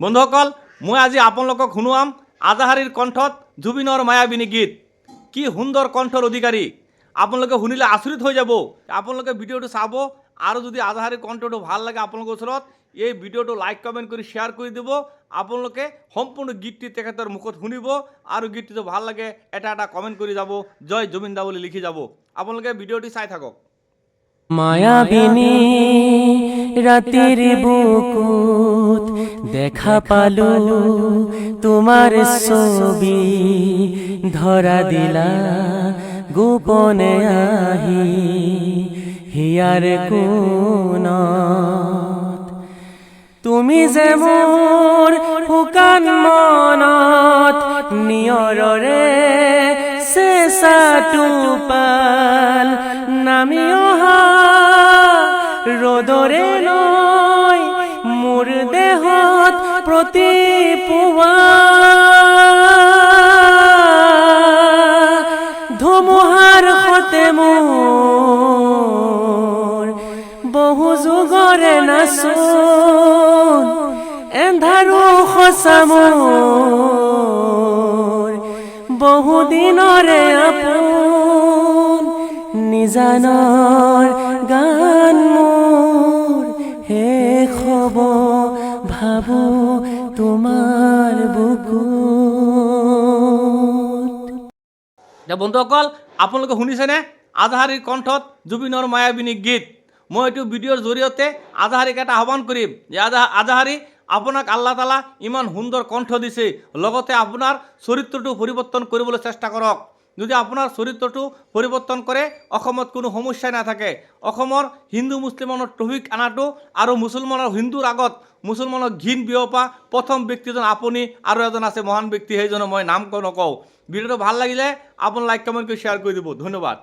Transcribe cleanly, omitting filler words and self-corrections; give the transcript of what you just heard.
বন্ধুসকল, মই আজি আপোনালোকক শুনোৱাম আজাহাৰীৰ কণ্ঠত জুবিনৰ মায়াবিনী গীত। কি সুন্দৰ কণ্ঠৰ অধিকাৰী, আপোনালোকে শুনিলে আচৰিত হৈ যাব। আপোনালোকে ভিডিঅ'টো চাব আৰু যদি আজাহাৰীৰ কণ্ঠটো ভাল লাগে আপোনালোকৰ ওচৰত এই ভিডিঅ'টো লাইক কমেণ্ট কৰি শ্বেয়াৰ কৰি দিব। আপোনালোকে সম্পূৰ্ণ গীতটি তেখেতৰ মুখত শুনিব আৰু গীতটো ভাল লাগে এটা এটা কমেণ্ট কৰি যাব, জয় জুবিন দা বুলি লিখি যাব। আপোনালোকে ভিডিঅ'টি চাই থাকক। মায়াবিনী রাতের বুকুত দেখা পালো তোমার ছবি, ধরা দিলা গোপনে আহি হিয়ার কোণত। তুমি যে মোর শুকান মনত নিয়ৰৰে চেঁচা টোপাল নামি অহা ৰ'দৰে নৈ মোৰ দেহত প্ৰতিপুৱা ধুমুহাৰ সতে মোৰ বহু যুগৰে নাচোন এন্ধাৰো সঁচা মোৰ বহুদিনৰে আপোন নিজানৰ গান মোৰ শেষ হ'ব ভাবো তোমাৰ বুকুত। বন্ধুসকল, আপোনালোকে শুনিছেনে আজাহাৰীৰ কণ্ঠত জুবিনৰ মায়াবিনী গীত। মই এইটো ভিডিঅ'ৰ জৰিয়তে আজাহাৰীক এটা আহ্বান কৰিম যে আজাহাৰী, আপোনাক আল্লাহ তালা ইমান সুন্দৰ কণ্ঠ দিছে, লগতে আপোনাৰ চৰিত্ৰটো পৰিৱৰ্তন কৰিবলৈ চেষ্টা কৰক। যদি আপোনাৰ চৰিত্ৰটো পৰিৱৰ্তন কৰে অসমত কোনো সমস্যাই নাথাকে। অসমৰ হিন্দু মুছলমানৰ টপিক আনাটো আৰু মুছলমানৰ হিন্দুৰ আগত মুছলমানক ঘিণ বিয়পা প্ৰথম ব্যক্তিজন আপুনি, আৰু এজন আছে মহান ব্যক্তি, সেইজনৰ মই নাম নকওঁ। ভিডিঅ'টো ভাল লাগিলে আপুনি লাইক কমেণ্ট কৰি শ্বেয়াৰ কৰি দিব। ধন্যবাদ।